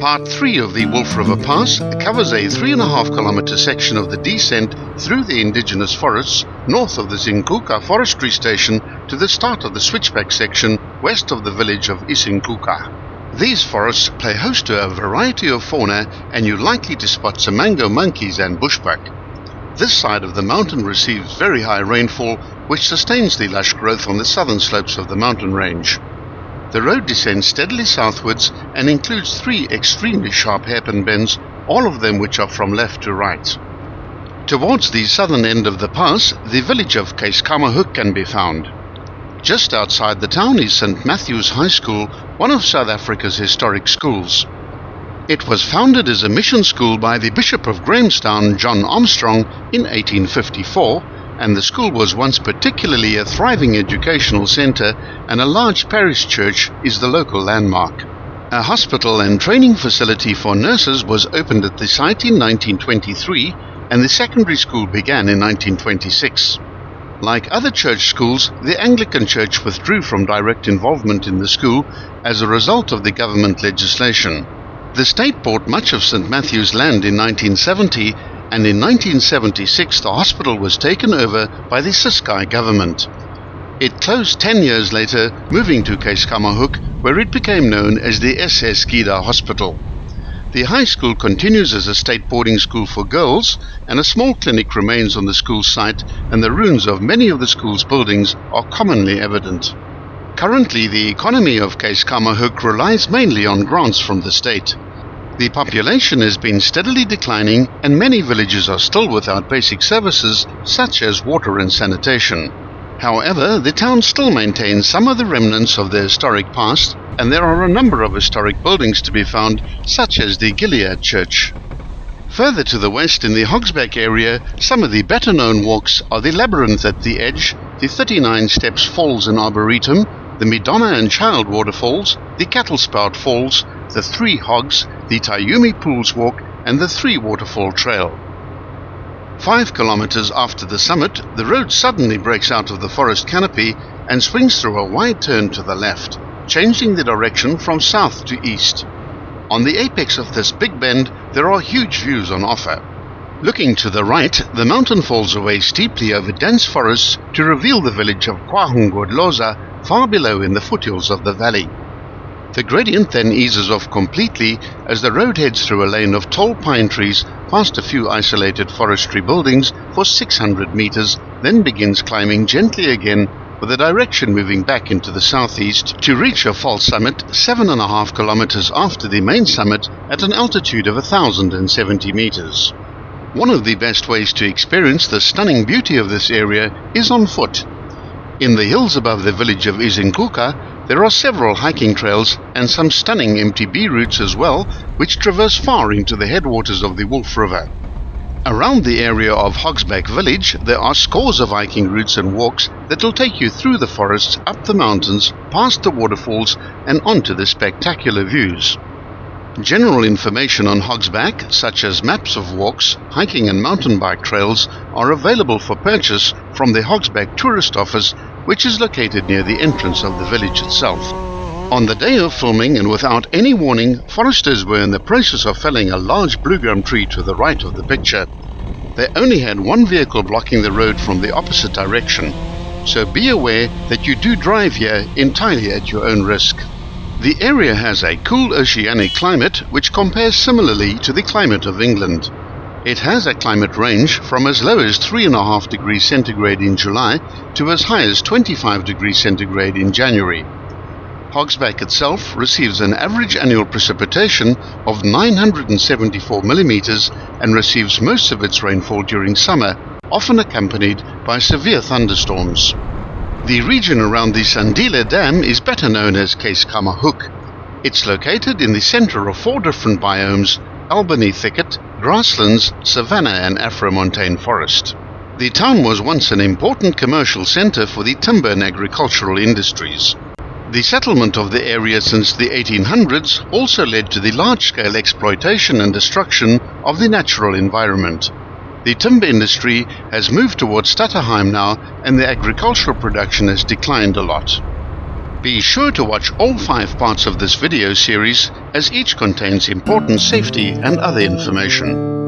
Part 3 of the Wolf River Pass covers a 3.5 kilometer section of the descent through the indigenous forests north of the Zinkuka forestry station to the start of the switchback section west of the village of Isinkuka. These forests play host to a variety of fauna, and you're likely to spot some mango monkeys and bushbuck. This side of the mountain receives very high rainfall, which sustains the lush growth on the southern slopes of the mountain range. The road descends steadily southwards and includes 3 extremely sharp hairpin bends, all of them which are from left to right. Towards the southern end of the pass, the village of Keiskamahuk can be found. Just outside the town is St. Matthew's High School, one of South Africa's historic schools. It was founded as a mission school by the Bishop of Grahamstown, John Armstrong, in 1854, and the school was once particularly a thriving educational centre, and a large parish church is the local landmark. A hospital and training facility for nurses was opened at the site in 1923, and the secondary school began in 1926. Like other church schools, the Anglican Church withdrew from direct involvement in the school as a result of the government legislation. The state bought much of St. Matthew's land in 1970, and in 1976 the hospital was taken over by the Ciskei government. It closed 10 years later, moving to Keiskamahuk, where it became known as the SS Gida Hospital. The high school continues as a state boarding school for girls, and a small clinic remains on the school site, and the ruins of many of the school's buildings are commonly evident. Currently, the economy of Keiskamahuk relies mainly on grants from the state. The population has been steadily declining, and many villages are still without basic services such as water and sanitation. However, the town still maintains some of the remnants of the historic past, and there are a number of historic buildings to be found, such as the Gilead Church. Further to the west in the Hogsback area, some of the better known walks are the Labyrinth at the Edge, the 39 Steps Falls and Arboretum, the Madonna and Child Waterfalls, the Cattle Spout Falls, the 3 Hogs, the Tayumi Pools Walk, and the 3 Waterfall Trail. 5 kilometers after the summit, the road suddenly breaks out of the forest canopy and swings through a wide turn to the left, changing the direction from south to east. On the apex of this big bend, there are huge views on offer. Looking to the right, the mountain falls away steeply over dense forests to reveal the village of KwaNgodloza far below in the foothills of the valley. The gradient then eases off completely as the road heads through a lane of tall pine trees past a few isolated forestry buildings for 600 meters, then begins climbing gently again with the direction moving back into the southeast to reach a false summit 7.5 kilometers after the main summit at an altitude of 1,070 meters. One of the best ways to experience the stunning beauty of this area is on foot. In the hills above the village of Isinkuka, there are several hiking trails and some stunning MTB routes as well, which traverse far into the headwaters of the Wolf River. Around the area of Hogsback village, there are scores of hiking routes and walks that will take you through the forests, up the mountains, past the waterfalls, and onto the spectacular views. General information on Hogsback, such as maps of walks, hiking and mountain bike trails, are available for purchase from the Hogsback Tourist Office, which is located near the entrance of the village itself. On the day of filming, and without any warning, foresters were in the process of felling a large blue gum tree to the right of the picture. They only had one vehicle blocking the road from the opposite direction, so be aware that you do drive here entirely at your own risk. The area has a cool oceanic climate which compares similarly to the climate of England. It has a climate range from as low as 3.5 degrees centigrade in July to as high as 25 degrees centigrade in January. Hogsback itself receives an average annual precipitation of 974 millimeters and receives most of its rainfall during summer, often accompanied by severe thunderstorms. The region around the Sandile Dam is better known as Keiskamahuk. It's located in the center of 4 different biomes: Albany thicket, grasslands, savanna and Afro-montane forest. The town was once an important commercial center for the timber and agricultural industries. The settlement of the area since the 1800s also led to the large-scale exploitation and destruction of the natural environment. The timber industry has moved towards Stutterheim now, and the agricultural production has declined a lot. Be sure to watch all 5 parts of this video series, as each contains important safety and other information.